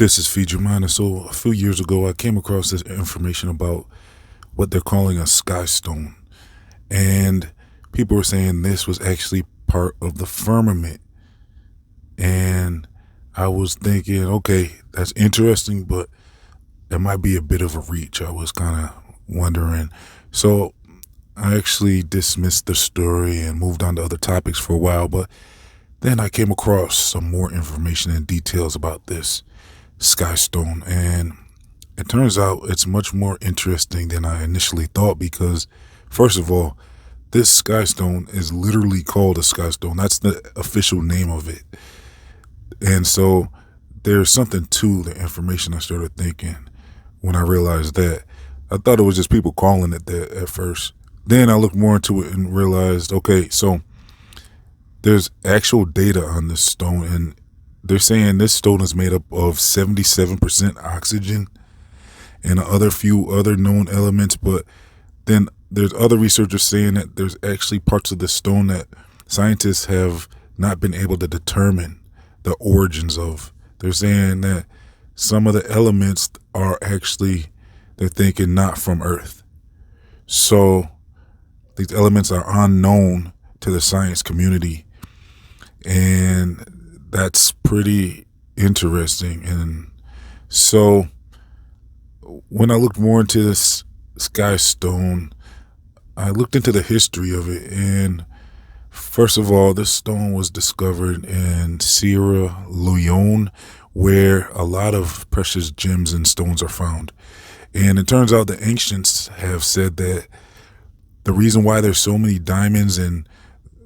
This is Feed Your Mind. And so a few years ago, I came across this information about what they're calling a Skystone. And people were saying this was actually part of the firmament. And I was thinking, okay, that's interesting, but it might be a bit of a reach. I was kind of wondering. So I actually dismissed the story and moved on to other topics for a while. But then I came across some more information and details about this Skystone, and it turns out it's much more interesting than I initially thought because, first of all, this Skystone is literally called a Skystone. That's the official name of it. And so there's something to the information. I started thinking when I realized that. I thought it was just people calling it that at first. Then I looked more into it and realized, okay, so there's actual data on this stone, and they're saying this stone is made up of 77% oxygen and a few other known elements. But then there's other researchers saying that there's actually parts of the stone that scientists have not been able to determine the origins of. They're saying that some of the elements are actually, they're thinking, not from Earth. So these elements are unknown to the science community. And that's pretty interesting. And so when I looked more into this Skystone, I looked into the history of it. And first of all, this stone was discovered in Sierra Leone, where a lot of precious gems and stones are found. And it turns out the ancients have said that the reason why there's so many diamonds and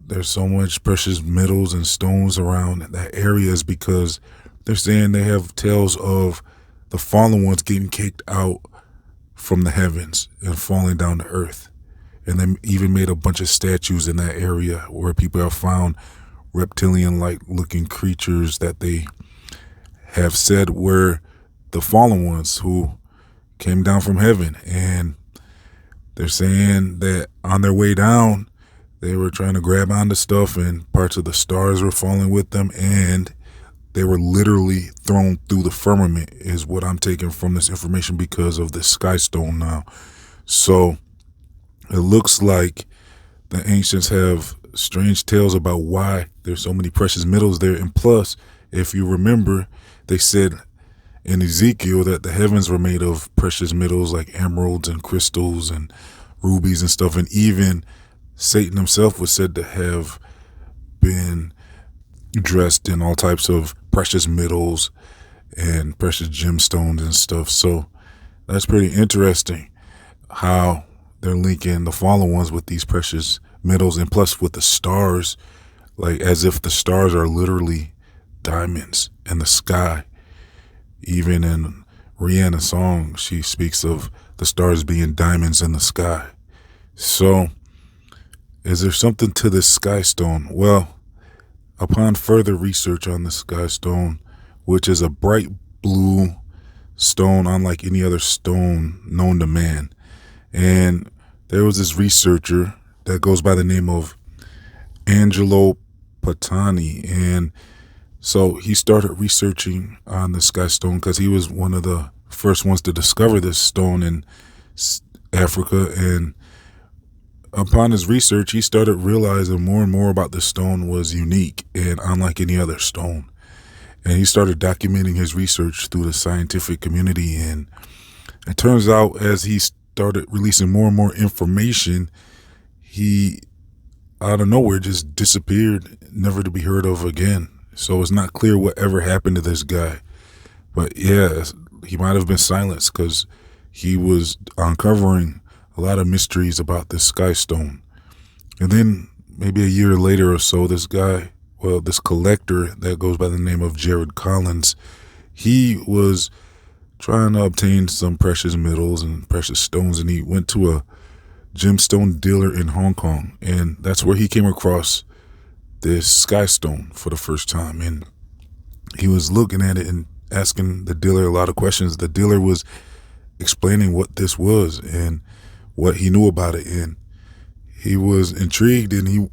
there's so much precious metals and stones around that area is because they're saying they have tales of the fallen ones getting kicked out from the heavens and falling down to earth. And they even made a bunch of statues in that area where people have found reptilian-like looking creatures that they have said were the fallen ones who came down from heaven. And they're saying that on their way down, they were trying to grab onto stuff and parts of the stars were falling with them, and they were literally thrown through the firmament is what I'm taking from this information because of the Skystone now. So it looks like the ancients have strange tales about why there's so many precious metals there. And plus, if you remember, they said in Ezekiel that the heavens were made of precious metals like emeralds and crystals and rubies and stuff. And even Satan himself was said to have been dressed in all types of precious metals and precious gemstones and stuff. So that's pretty interesting how they're linking the fallen ones with these precious metals, and plus with the stars, like as if the stars are literally diamonds in the sky. Even in Rihanna's song, she speaks of the stars being diamonds in the sky. So is there something to this Skystone? Well, upon further research on the Skystone, which is a bright blue stone unlike any other stone known to man, and there was this researcher that goes by the name of Angelo Patani, and so he started researching on the Skystone because he was one of the first ones to discover this stone in Africa. And upon his research, he started realizing more and more about this stone was unique and unlike any other stone. And he started documenting his research through the scientific community. And it turns out as he started releasing more and more information, he out of nowhere just disappeared, never to be heard of again. So it's not clear what ever happened to this guy. But yeah, he might have been silenced because he was uncovering a lot of mysteries about this Skystone. And then maybe a year later or so, this guy, well, this collector that goes by the name of Jared Collins, he was trying to obtain some precious metals and precious stones, and he went to a gemstone dealer in Hong Kong, and that's where he came across this Skystone for the first time. And he was looking at it and asking the dealer a lot of questions. The dealer was explaining what this was and what he knew about it, and he was intrigued, and he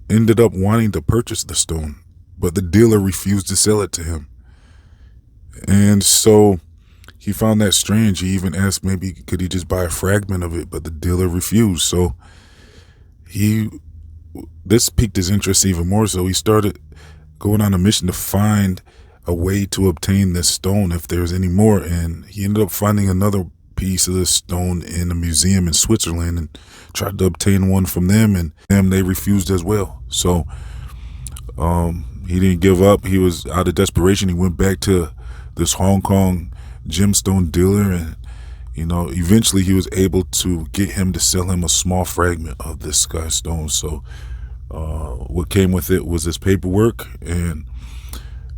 ended up wanting to purchase the stone, but the dealer refused to sell it to him. And so he found that strange. He even asked maybe could he just buy a fragment of it, but the dealer refused. So he this piqued his interest even more. So he started going on a mission to find a way to obtain this stone if there's any more. And he ended up finding another piece of this stone in a museum in Switzerland and tried to obtain one from them, and they refused as well. So he didn't give up. He was out of desperation. He went back to this Hong Kong gemstone dealer, and eventually he was able to get him to sell him a small fragment of this Skystone. So what came with it was this paperwork, and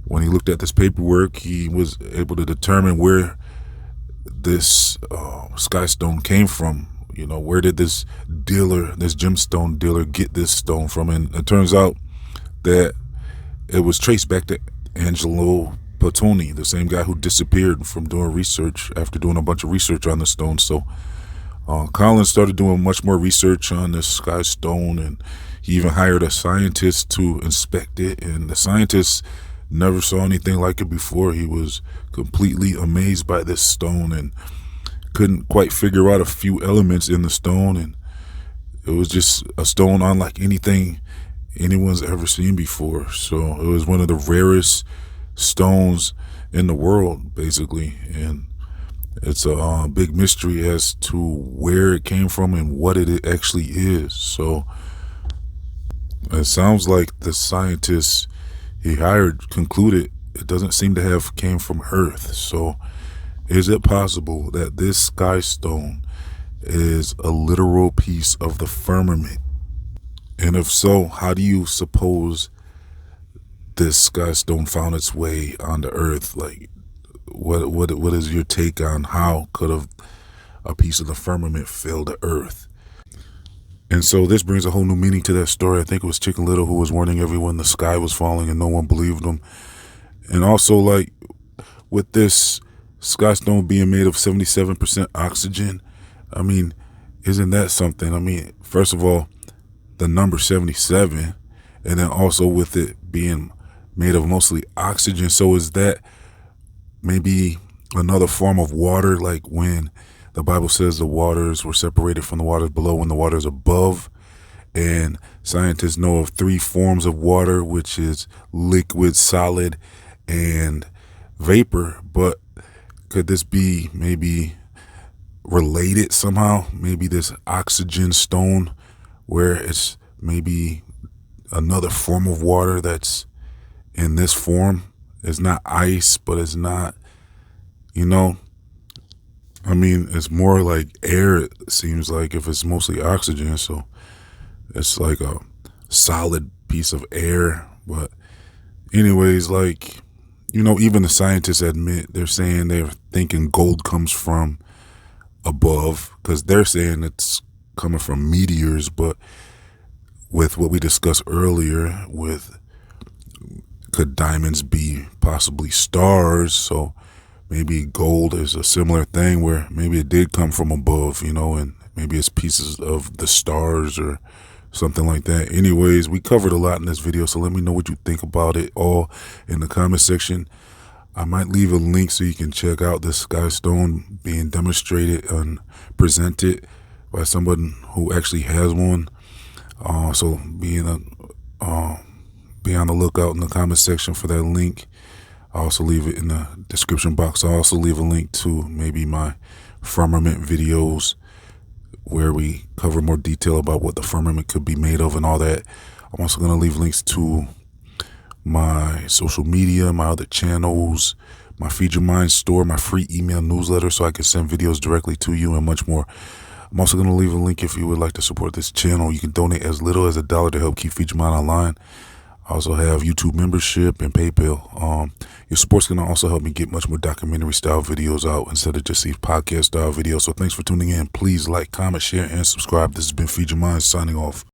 when he looked at this paperwork, he was able to determine where this Skystone came from. Where did this gemstone dealer get this stone from? And it turns out that it was traced back to Angelo Patoni, the same guy who disappeared from doing research after doing a bunch of research on the stone. So Collins started doing much more research on this Skystone, and he even hired a scientist to inspect it, and the scientist never saw anything like it before. He was completely amazed by this stone and couldn't quite figure out a few elements in the stone, and it was just a stone unlike anything anyone's ever seen before. So it was one of the rarest stones in the world, basically, and it's a big mystery as to where it came from and what it actually is. So it sounds like the scientists he hired concluded it doesn't seem to have came from Earth. So is it possible that this Skystone is a literal piece of the firmament? And if so, how do you suppose this Skystone found its way onto Earth? Like, what is your take on how could a piece of the firmament fell to Earth? And so this brings a whole new meaning to that story. I think it was Chicken Little who was warning everyone the sky was falling and no one believed him. And also, like, with this Skystone being made of 77% oxygen, I mean, isn't that something? I mean, first of all, the number 77, and then also with it being made of mostly oxygen. So is that maybe another form of water, like when the Bible says the waters were separated from the waters below and the waters above? And scientists know of 3 forms of water, which is liquid, solid, and vapor. But could this be maybe related somehow? Maybe this oxygen stone, where it's maybe another form of water that's in this form. It's not ice, but it's not, I mean, it's more like air, it seems like, if it's mostly oxygen. So it's like a solid piece of air. But anyways, like, even the scientists admit, they're saying they're thinking gold comes from above, because they're saying it's coming from meteors. But with what we discussed earlier, could diamonds be possibly stars? So maybe gold is a similar thing, where maybe it did come from above, and maybe it's pieces of the stars or something like that. Anyways, we covered a lot in this video, so let me know what you think about it all in the comment section. I might leave a link so you can check out this Skystone being demonstrated and presented by someone who actually has one. So be on the lookout in the comment section for that link. I'll also leave it in the description box. I'll also leave a link to maybe my firmament videos, where we cover more detail about what the firmament could be made of and all that. I'm also going to leave links to my social media, my other channels, my Feed Your Mind store, my free email newsletter, so I can send videos directly to you, and much more. I'm also going to leave a link if you would like to support this channel. You can donate as little as $1 to help keep Feed Your Mind online. I also have YouTube membership and PayPal. Your support's going to also help me get much more documentary style videos out instead of just these podcast style videos. So thanks for tuning in. Please like, comment, share, and subscribe. This has been Feed Your Mind signing off.